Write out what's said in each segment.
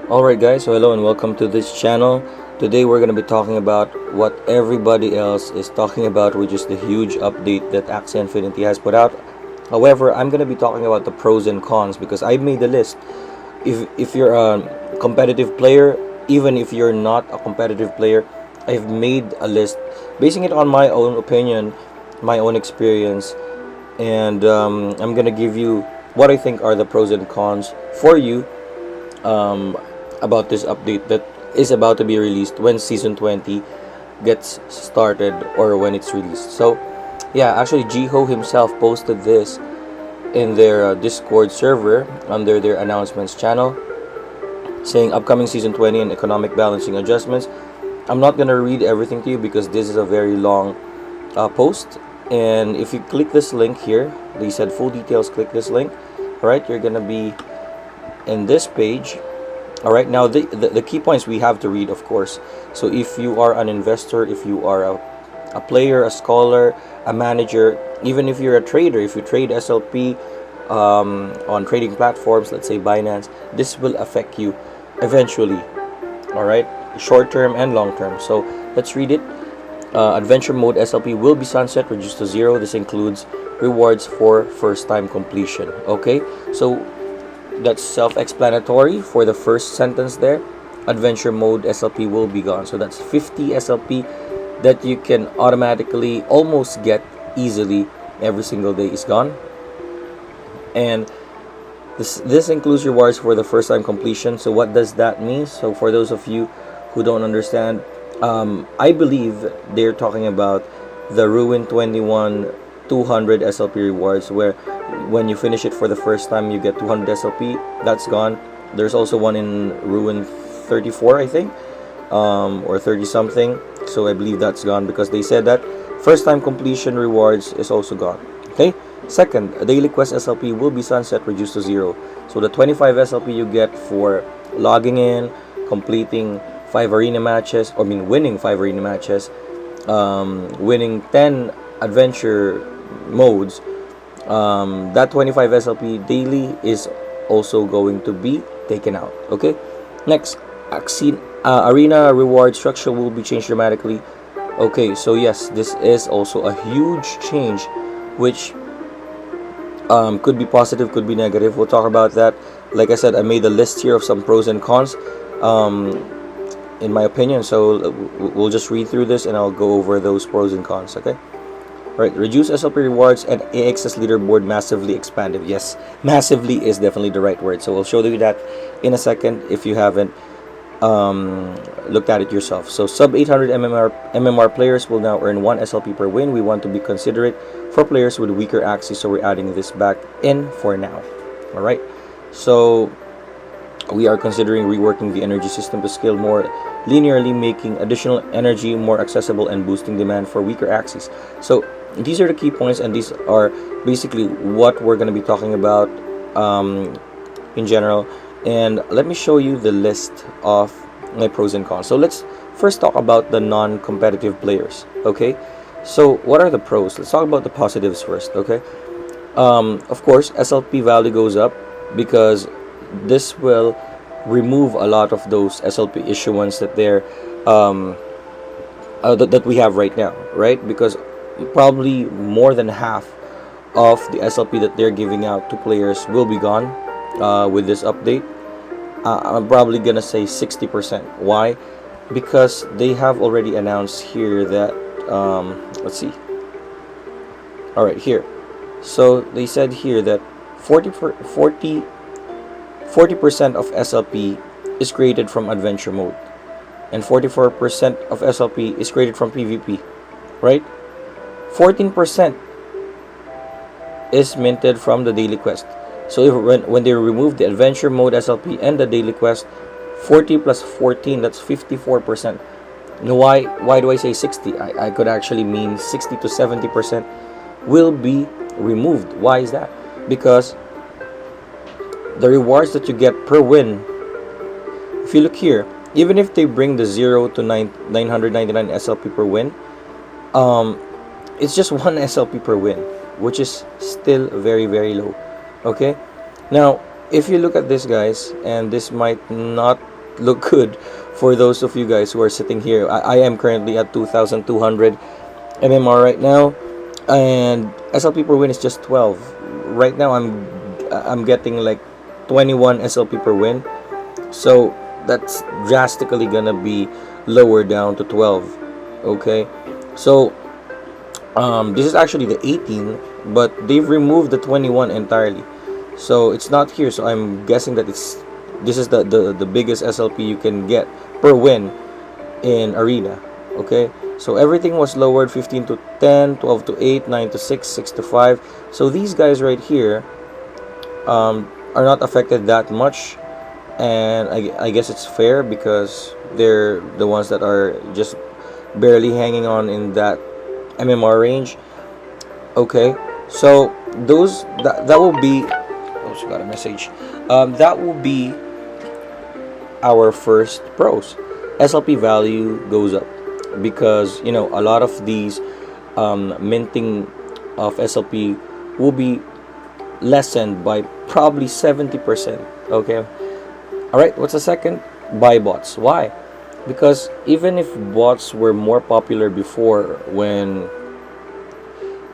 Alright guys, so hello and welcome to this channel. Today we're going to be talking about what everybody else is talking about, which is the huge update that Axie Infinity has put out. However, I'm going to be talking about the pros and cons because I made a list. If you're a competitive player, even if you're not a competitive player, I've made a list basing it on my own opinion, my own experience, and I'm going to give you what I think are the pros and cons for you um, about this update that is about to be released when season 20 gets started or when it's released. So yeah, actually Jiho himself posted this in their Discord server under their announcements channel, saying upcoming season 20 and economic balancing adjustments. I'm not gonna read everything to you because this is a very long post, and if you click this link here, they said full details, click this link. All right, you're gonna be in this page. All right, now the key points we have to read, of course. So if you are an investor, if you are a player, a scholar, a manager, even if you're a trader, if you trade SLP on trading platforms, let's say Binance, this will affect you eventually. All right, short term and long term. So let's read it. Adventure mode SLP will be sunset, reduced to zero. This includes rewards for first time completion. Okay, so that's self-explanatory for the first sentence there. Adventure mode SLP will be gone. So that's 50 SLP that you can automatically almost get easily every single day is gone. And this includes rewards for the first time completion. So what does that mean? So for those of you who don't understand, I believe they're talking about the Ruin 21 200 SLP rewards, where when you finish it for the first time you get 200 SLP. That's gone. There's also one in Ruin 34, I think, or 30 something. So I believe that's gone because they said that first time completion rewards is also gone. Okay, second, a daily quest SLP will be sunset, reduced to zero. So the 25 SLP you get for logging in, completing 5 arena matches, or I mean winning 5 arena matches, winning 10 adventure modes, that 25 SLP daily is also going to be taken out. Okay, next, arena reward structure will be changed dramatically. Okay, so yes, this is also a huge change, which could be positive, could be negative. We'll talk about that. Like I said, I made a list here of some pros and cons, in my opinion. So we'll just read through this and I'll go over those pros and cons. Okay. Right, reduce SLP rewards and AXS leaderboard massively expanded. Yes, massively is definitely the right word. So we'll show you that in a second if you haven't looked at it yourself. So sub 800 MMR players will now earn 1 SLP per win. We want to be considerate for players with weaker axes, so we're adding this back in for now. All right, so we are considering reworking the energy system to scale more linearly, making additional energy more accessible and boosting demand for weaker axes. So these are the key points, and these are basically what we're going to be talking about in general. And let me show you the list of my pros and cons. So let's first talk about the non-competitive players. Okay, so what are the pros? Let's talk about the positives first. Okay, of course SLP value goes up because this will remove a lot of those SLP issuance that they're that we have right now, right? Because probably more than half of the SLP that they're giving out to players will be gone with this update. I'm probably gonna say 60%. Why? Because they have already announced here that let's see. All right, here. So they said here that 40% of SLP is created from adventure mode, and 44% of SLP is created from PvP, right? 14% is minted from the daily quest. So when they remove the adventure mode SLP and the daily quest, 40 plus 14, that's 54%. Now why do I say 60? I could actually mean 60 to 70% will be removed. Why is that? Because the rewards that you get per win, if you look here, even if they bring the 0 to 999 SLP per win, it's just 1 SLP per win, which is still very, very low. Okay, now if you look at this, guys, and this might not look good for those of you guys who are sitting here. I am currently at 2,200 MMR right now, and SLP per win is just 12. Right now, I'm getting like 21 SLP per win, so that's drastically gonna be lower down to 12. Okay, so this is actually the 18, but they've removed the 21 entirely, so it's not here. So I'm guessing that this is the biggest SLP you can get per win in arena. Okay, so everything was lowered: 15 to 10, 12 to 8, 9 to 6, 6 to 5. So these guys right here are not affected that much, and I guess it's fair because they're the ones that are just barely hanging on in that MMR range. Okay, so that will be. Oh, she got a message. That will be our first pros. SLP value goes up because a lot of these minting of SLP will be lessened by probably 70%. Okay, all right. What's the second? Buy bots. Why? Because even if bots were more popular before, when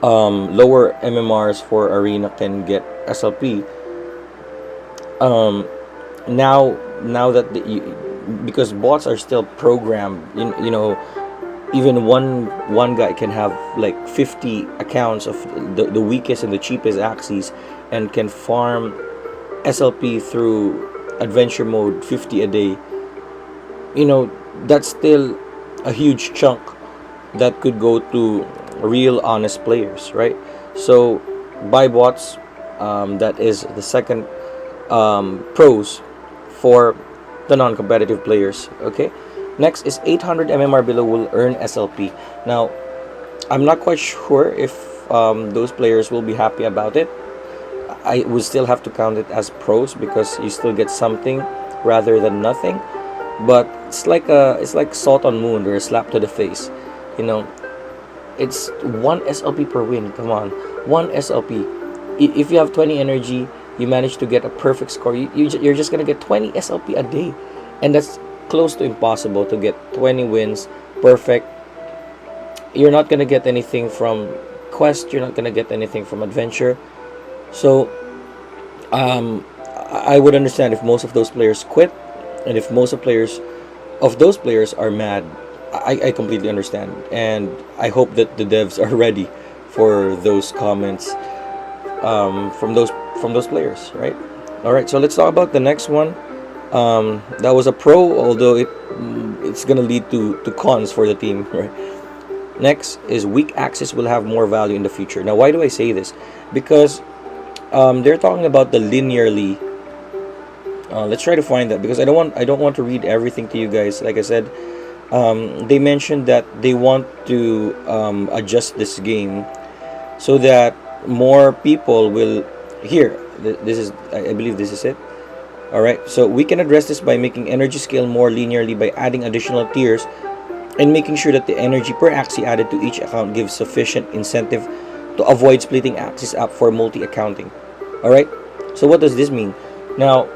lower MMRs for arena can get SLP, now that because bots are still programmed, even one guy can have like 50 accounts of the weakest and the cheapest Axies, and can farm SLP through adventure mode 50 a day. That's still a huge chunk that could go to real honest players, right? So buy bots, that is the second pros for the non-competitive players. Okay, next is 800 MMR below will earn SLP. Now I'm not quite sure if those players will be happy about it. I would still have to count it as pros because you still get something rather than nothing. But it's like salt on moon or a slap to the face. It's one SLP per win. Come on, one SLP. If you have 20 energy, you manage to get a perfect score. You're just gonna get 20 SLP a day, and that's close to impossible to get 20 wins perfect. You're not gonna get anything from quest. You're not gonna get anything from adventure. So I would understand if most of those players quit, and if most of those players are mad. I completely understand, and I hope that the devs are ready for those comments from those players, right? All right, so let's talk about the next one. That was a pro, although it's gonna lead to cons for the team, right? Next is weak Axis will have more value in the future. Now, why do I say this? Because they're talking about the linearly. Let's try to find that, because I don't want to read everything to you guys. Like I said, they mentioned that they want to adjust this game so that more people will. Here, this is, I believe this is it. All right, so we can address this by making energy scale more linearly by adding additional tiers and making sure that the energy per Axie added to each account gives sufficient incentive to avoid splitting Axies up for multi-accounting. All right, so what does this mean? Now,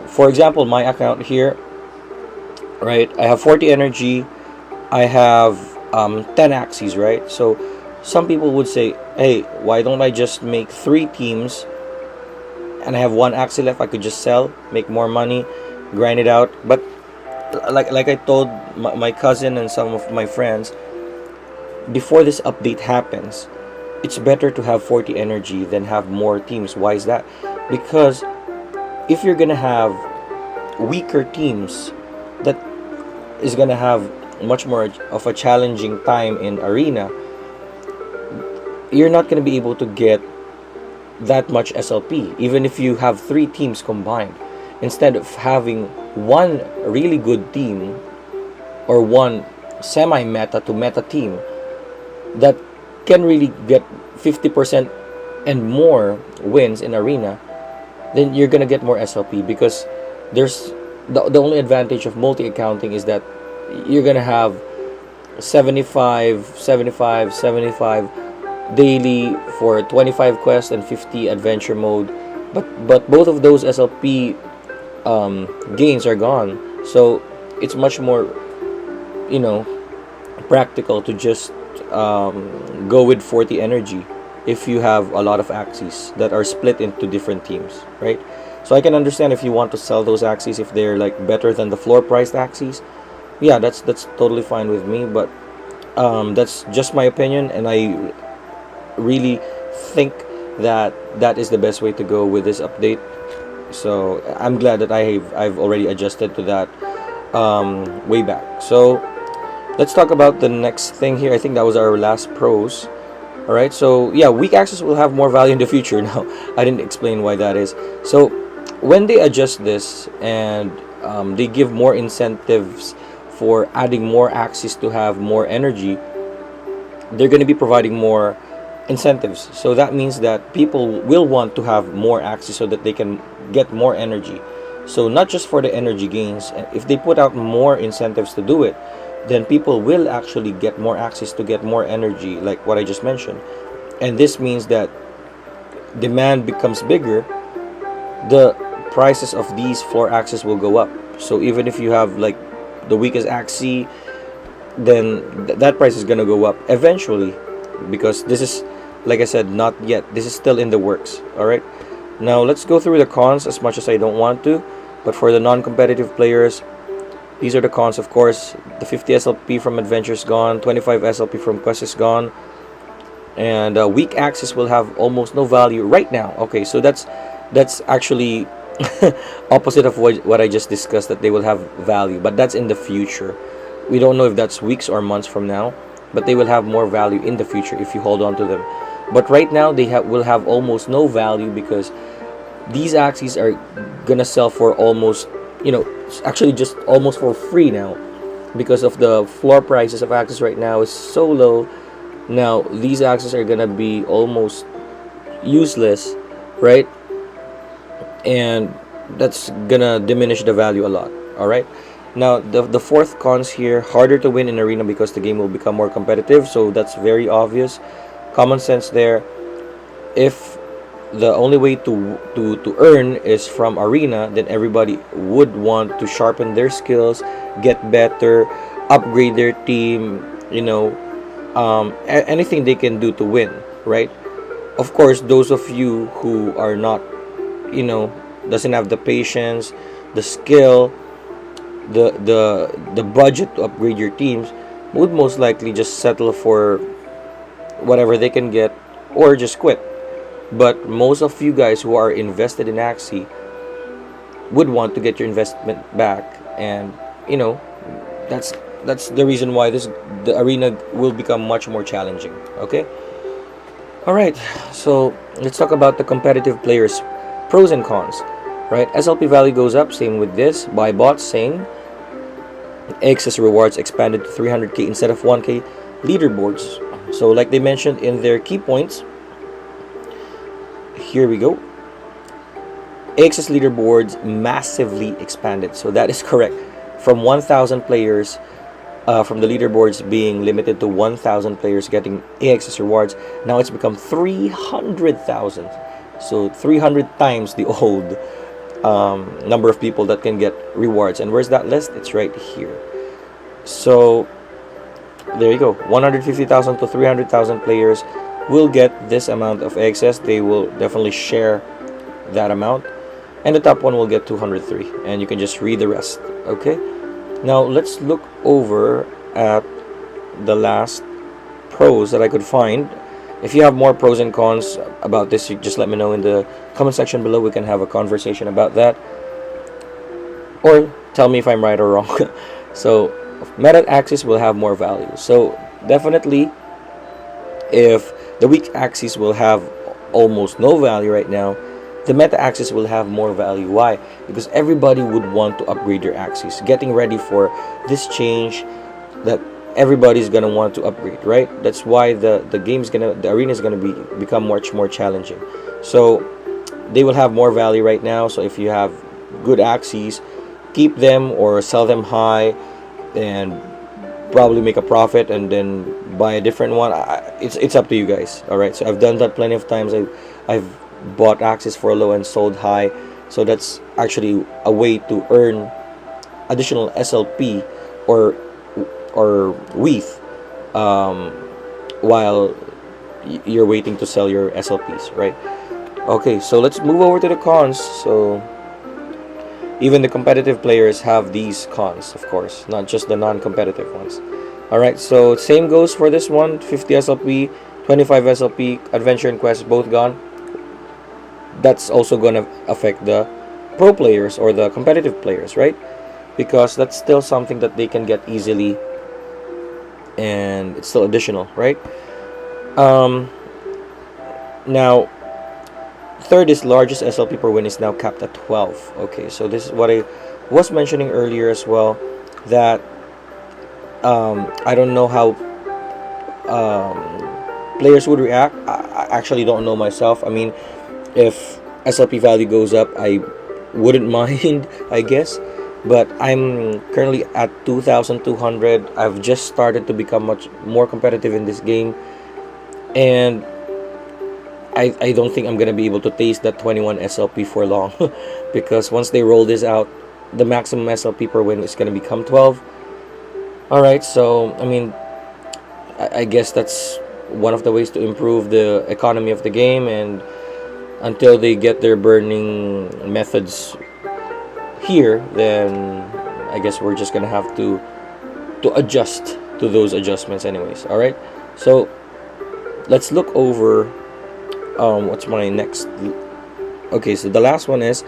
for example, my account here, right? I have 40 energy. I have 10 Axies, right? So some people would say, hey, why don't I just make 3 teams and I have 1 Axie left? I could just sell, make more money, grind it out. But like I told my cousin and some of my friends, before this update happens, it's better to have 40 energy than have more teams. Why is that? Because if you're gonna have weaker teams, that is gonna have much more of a challenging time in arena. You're not gonna be able to get that much SLP even if you have 3 teams combined, instead of having one really good team or one semi-meta to meta team that can really get 50% and more wins in arena. Then you're gonna get more SLP, because there's the only advantage of multi-accounting is that you're gonna have 75 daily for 25 quests and 50 adventure mode, but both of those SLP gains are gone. So it's much more, you know, practical to just go with 40 energy if you have a lot of axes that are split into different teams, right? So I can understand if you want to sell those axes if they're like better than the floor priced axes. Yeah, that's totally fine with me, but that's just my opinion, and I really think that that is the best way to go with this update. So I'm glad that I've already adjusted to that way back. So let's talk about the next thing here. I think that was our last pros. All right. So yeah, weak access will have more value in the future. Now I didn't explain why that is. So when they adjust this and they give more incentives for adding more axes to have more energy, they're going to be providing more incentives. So that means that people will want to have more access so that they can get more energy. So not just for the energy gains, if they put out more incentives to do it, then people will actually get more access to get more energy, like what I just mentioned. And this means that demand becomes bigger, the prices of these floor axes will go up. So even if you have like the weakest axis, then that price is gonna go up eventually, because this is, like I said, not yet. This is still in the works. All right. Now let's go through the cons, as much as I don't want to, but for the non-competitive players, these are the cons. Of course, the 50 SLP from Adventure is gone, 25 SLP from Quest is gone, and weak axis will have almost no value right now. Okay, so that's actually opposite of what I just discussed, that they will have value, but that's in the future. We don't know if that's weeks or months from now, but they will have more value in the future if you hold on to them. But right now they will have almost no value, because these axes are gonna sell for almost, actually just almost for free now, because of the floor prices of axes right now is so low. Now these axes are gonna be almost useless, right? And that's gonna diminish the value a lot. All right. Now the fourth cons here: harder to win in arena because the game will become more competitive. So that's very obvious, common sense there. If the only way to earn is from arena, then everybody would want to sharpen their skills, get better, upgrade their team, anything they can do to win, right? Of course, those of you who are not, doesn't have the patience, the skill, the budget to upgrade your teams, would most likely just settle for whatever they can get or just quit. But most of you guys who are invested in Axie would want to get your investment back, and that's the reason why the arena will become much more challenging. Okay. All right. So let's talk about the competitive players, pros and cons. Right. SLP value goes up. Same with this. Buy bots. Same. Excess rewards expanded to 300k instead of 1k. Leaderboards. So like they mentioned in their key points. Here we go. Access leaderboards massively expanded. So that is correct. From 1,000 players, from the leaderboards being limited to 1,000 players getting access rewards, now it's become 300,000. So 300 times the old number of people that can get rewards. And where's that list? It's right here. So there you go. 150,000 to 300,000 players will get this amount of access. They will definitely share that amount, and the top one will get 203, and you can just read the rest. Okay, now let's look over at the last pros that I could find. If you have more pros and cons about this, you just let me know in the comment section below. We can have a conversation about that, or tell me if I'm right or wrong. So meta axis will have more value. So definitely, if the weak axis will have almost no value right now, the meta axis will have more value. Why? Because everybody would want to upgrade their axis, getting ready for this change that everybody's gonna want to upgrade, right? That's why the arena is gonna become much more challenging. So they will have more value right now. So if you have good axes, keep them or sell them high, and probably make a profit and then buy a different one. It's up to you guys. All right. So I've done that plenty of times. I've bought axes for low and sold high. So that's actually a way to earn additional SLP or WETH um, while you're waiting to sell your SLPs, right? Okay, so let's move over to the cons. So even the competitive players have these cons, of course, not just the non-competitive ones. All right, so same goes for this one: 50 SLP, 25 SLP, adventure and quest both gone. That's also gonna affect the pro players or the competitive players, right? Because that's still something that they can get easily, and it's still additional, right? Um, Now, third is largest SLP per win is now capped at 12. Okay, so this is what I was mentioning earlier as well, that I don't know how players would react. I actually don't know myself. I mean, if SLP value goes up, I wouldn't mind, I guess. But I'm currently at 2,200. I've just started to become much more competitive in this game, and I don't think I'm gonna be able to taste that 21 SLP for long because once they roll this out, the maximum SLP per win is gonna become 12. Alright, so I mean, I guess that's one of the ways to improve the economy of the game, and until they get their burning methods here, then I guess we're just gonna have to adjust to those adjustments anyways. Alright, so let's look over what's my next. Okay, so the last one is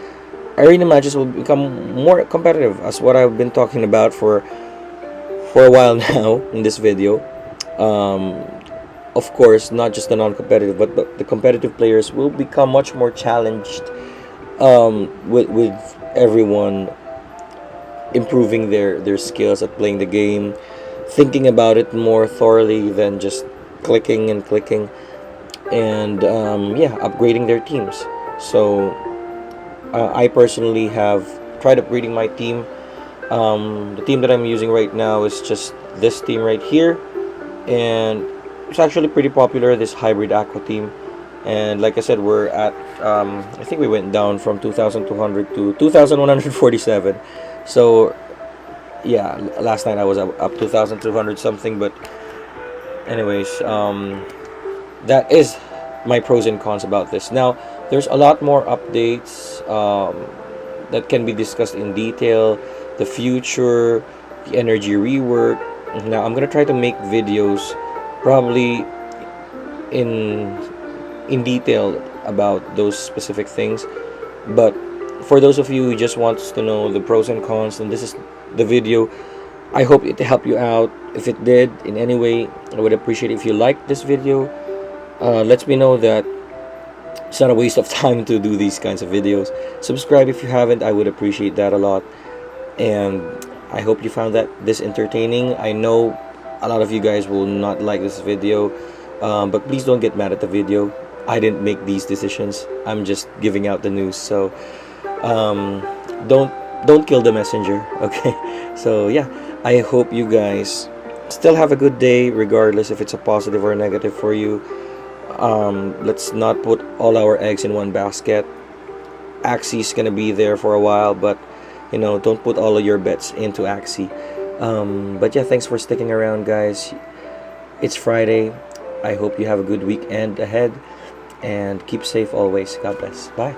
arena matches will become more competitive, as what I've been talking about for a while now in this video. um, of course, not just the non-competitive, but the competitive players will become much more challenged, with everyone improving their skills at playing the game, thinking about it more thoroughly than just clicking and clicking, and yeah, upgrading their teams. So I personally have tried upgrading my team. The team that I'm using right now is just this team right here, and it's actually pretty popular, this hybrid aqua team. And like I said, we're at I think we went down from 2,200 to 2,147. So yeah, last night I was up 2,200 something. But anyways, that is my pros and cons about this. Now, there's a lot more updates that can be discussed in detail, the future, the energy rework. Now, I'm gonna try to make videos probably in detail about those specific things. But for those of you who just wants to know the pros and cons, and this is the video. I hope it helped you out. If it did in any way, I would appreciate if you liked this video. Let me know that it's not a waste of time to do these kinds of videos. Subscribe if you haven't. I would appreciate that a lot. And I hope you found that this entertaining. I know a lot of you guys will not like this video, but please don't get mad at the video. I didn't make these decisions. I'm just giving out the news. So don't kill the messenger. Okay. So yeah, I hope you guys still have a good day, regardless if it's a positive or a negative for you. Let's not put all our eggs in one basket. Axie's gonna be there for a while, but don't put all of your bets into Axie. But yeah, thanks for sticking around, guys. It's Friday. I hope you have a good weekend ahead, and keep safe always. God bless. Bye.